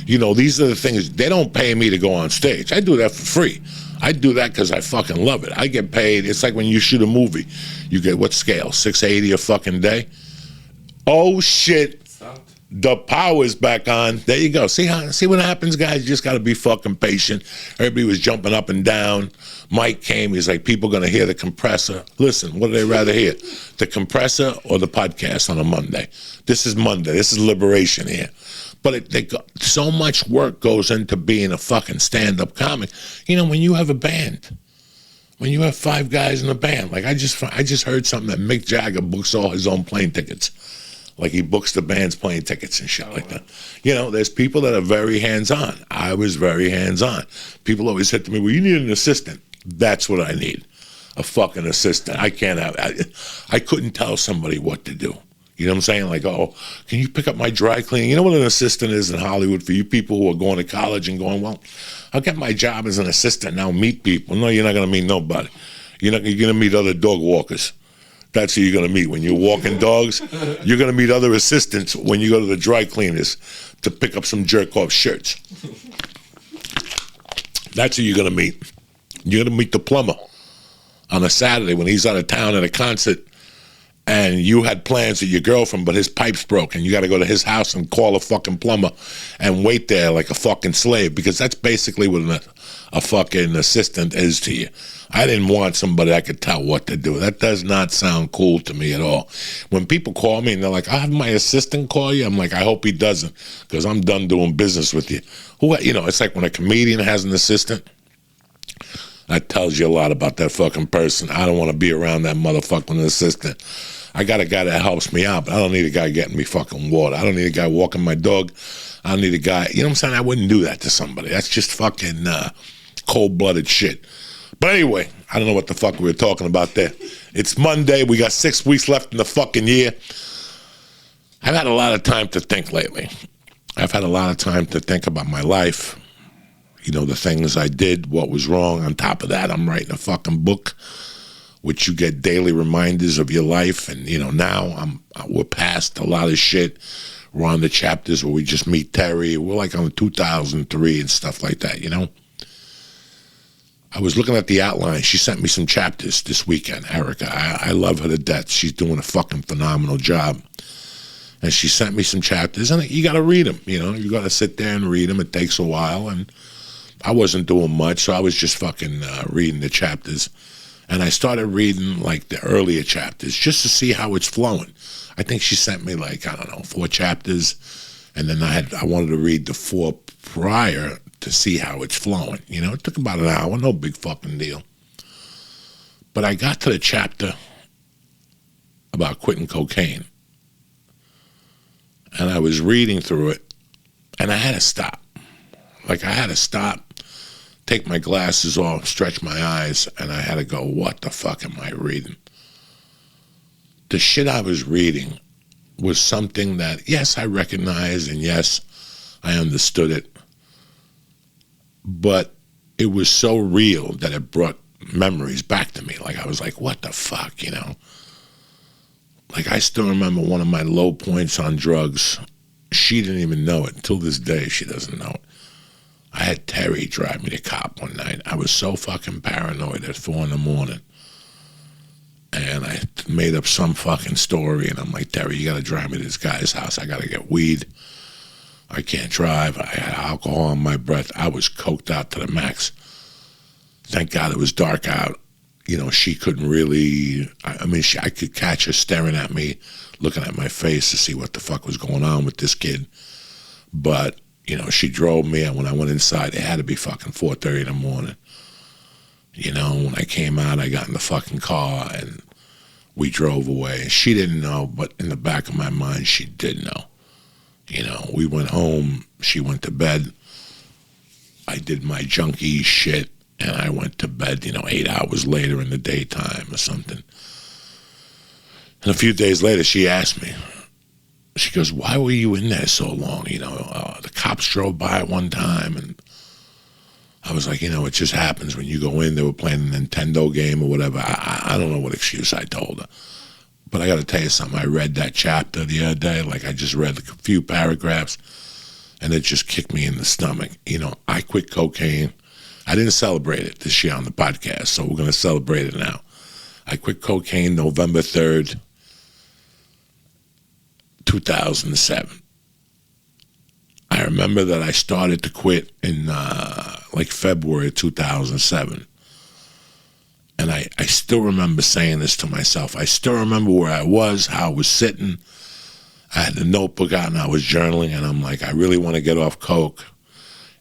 You know, these are the things. They don't pay me to go on stage. I do that for free. I do that because I fucking love it. I get paid. It's like when you shoot a movie. You get what scale? $6.80 a fucking day? Oh, shit. The power's back on. There you go. See what happens, guys? You just got to be fucking patient. Everybody was jumping up and down. Mike came. He's like, people going to hear the compressor. Listen, what do they rather hear? The compressor or the podcast on a Monday? This is Monday. This is liberation here. But so much work goes into being a fucking stand-up comic. You know, when you have a band, when you have 5 guys in a band, like I just heard something that Mick Jagger books all his own plane tickets. Like he books the band's plane tickets and shit like that. You know, there's people that are very hands-on. I was very hands-on. People always said to me, well, you need an assistant. That's what I need, a fucking assistant. I can't have, I couldn't tell somebody what to do. You know what I'm saying? Like, oh, can you pick up my dry cleaning? You know what an assistant is in Hollywood for you people who are going to college and going, well, I'll get my job as an assistant now, meet people. No, you're not going to meet nobody. You're going to meet other dog walkers. That's who you're going to meet. When you're walking dogs, you're going to meet other assistants when you go to the dry cleaners to pick up some jerk-off shirts. That's who you're going to meet. You're going to meet the plumber on a Saturday when he's out of town at a concert and you had plans with your girlfriend, but his pipe's broken. You got to go to his house and call a fucking plumber and wait there like a fucking slave, because that's basically what a fucking assistant is to you. I didn't want somebody I could tell what to do. That does not sound cool to me at all. When people call me and they're like, I'll have my assistant call you, I'm like, I hope he doesn't, because I'm done doing business with you. You know, it's like when a comedian has an assistant. That tells you a lot about that fucking person. I don't want to be around that motherfucking assistant. I got a guy that helps me out, but I don't need a guy getting me fucking water. I don't need a guy walking my dog. I don't need a guy, you know what I'm saying? I wouldn't do that to somebody. That's just fucking cold-blooded shit. But anyway, I don't know what the fuck we were talking about there. It's Monday. We got 6 weeks left in the fucking year. I've had a lot of time to think lately. I've had a lot of time to think about my life. You know, the things I did, what was wrong. On top of that, I'm writing a fucking book, which you get daily reminders of your life. And, you know, now we're past a lot of shit. We're on the chapters where we just meet Terry. We're like on 2003 and stuff like that, you know. I was looking at the outline. She sent me some chapters this weekend, Erica. I love her to death. She's doing a fucking phenomenal job. And she sent me some chapters, and you got to read them, you know. You got to sit there and read them. It takes a while, and I wasn't doing much, so I was just fucking reading the chapters. And I started reading, like, the earlier chapters just to see how it's flowing. I think she sent me, like, I don't know, 4 chapters. And then I wanted to read the 4 prior to see how it's flowing. You know, it took about an hour, no big fucking deal. But I got to the chapter about quitting cocaine. And I was reading through it, and I had to stop. Like, I had to stop, take my glasses off, stretch my eyes, and I had to go, what the fuck am I reading? The shit I was reading was something that, yes, I recognized, and yes, I understood it. But it was so real that it brought memories back to me. Like, I was like, what the fuck, you know? Like, I still remember one of my low points on drugs. She didn't even know it. Until this day, she doesn't know it. I had Terry drive me to cop one night. I was so fucking paranoid at 4 in the morning. And I made up some fucking story, and I'm like, Terry, you got to drive me to this guy's house. I got to get weed. I can't drive. I had alcohol in my breath. I was coked out to the max. Thank God it was dark out. You know, she couldn't really, I could catch her staring at me, looking at my face to see what the fuck was going on with this kid. But, you know, she drove me, and when I went inside, it had to be fucking 4:30 in the morning. You know, when I came out, I got in the fucking car, and we drove away. She didn't know, but in the back of my mind, she did know. You know, we went home, she went to bed. I did my junkie shit, and I went to bed, 8 hours later in the daytime or something. And a few days later, she asked me, she goes, why were you in there so long? The cops drove by at one time, and I was like, it just happens when you go in. They were playing a Nintendo game or whatever. I don't know what excuse I told her. But I got to tell you something. I read that chapter the other day. Like, I just read a few paragraphs. and it just kicked me in the stomach. I quit cocaine. I didn't celebrate it this year on the podcast, so we're going to celebrate it now. I quit cocaine November 3rd, 2007. I remember that I started to quit in February 2007. And I still remember saying this to myself. I still remember where I was, how I was sitting. I had the notebook out and I was journaling, and I'm like, I really want to get off coke.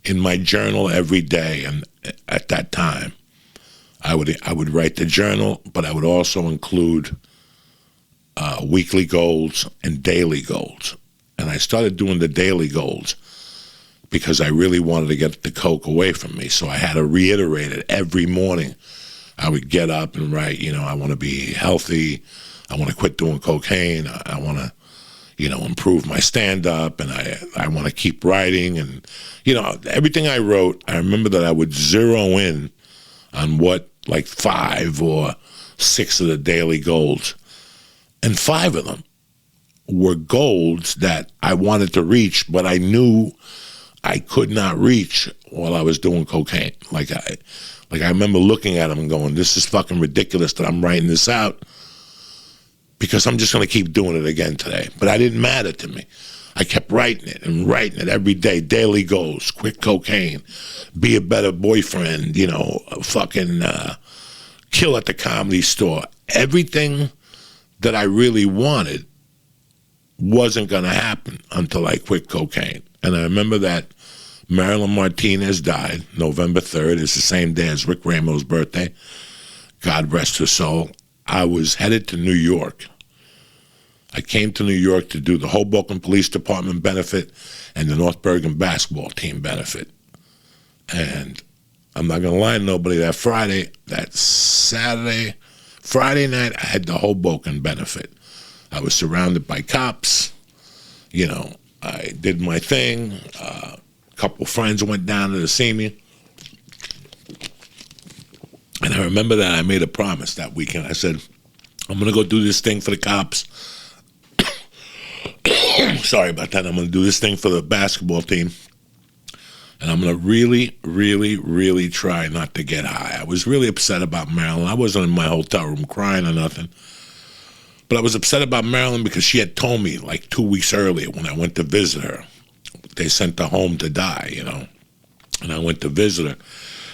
In my journal every day, and at that time, I would write the journal, but I would also include weekly goals and daily goals. And I started doing the daily goals because I really wanted to get the coke away from me. So I had to reiterate it every morning. I would get up and write, I want to be healthy. I want to quit doing cocaine. I want to, improve my stand-up, and I want to keep writing. And, everything I wrote, I remember that I would zero in on what, 5 or 6 of the daily goals. And 5 of them were goals that I wanted to reach, but I knew I could not reach while I was doing cocaine. I remember looking at them and going, this is fucking ridiculous that I'm writing this out, because I'm just going to keep doing it again today. But it didn't matter to me. I kept writing it every day. Daily goals, quit cocaine, be a better boyfriend, fucking kill at the Comedy Store. Everything that I really wanted wasn't going to happen until I quit cocaine. And I remember that Marilyn Martinez died November 3rd. It's the same day as Rick Ramo's birthday. God rest her soul. I was headed to New York. I came to New York to do the Hoboken Police Department benefit and the North Bergen basketball team benefit. And I'm not going to lie to nobody, that Friday, Friday night, I had the Hoboken benefit. I was surrounded by cops. I did my thing. A couple friends went down to see me. And I remember that I made a promise that weekend. I said, I'm going to go do this thing for the cops. Sorry about that. I'm going to do this thing for the basketball team. And I'm going to really, really, really try not to get high. I was really upset about Marilyn. I wasn't in my hotel room crying or nothing. But I was upset about Marilyn because she had told me 2 weeks earlier when I went to visit her. They sent her home to die, And I went to visit her.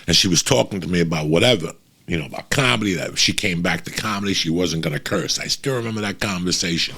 And she was talking to me about whatever, about comedy, that if she came back to comedy, she wasn't going to curse. I still remember that conversation.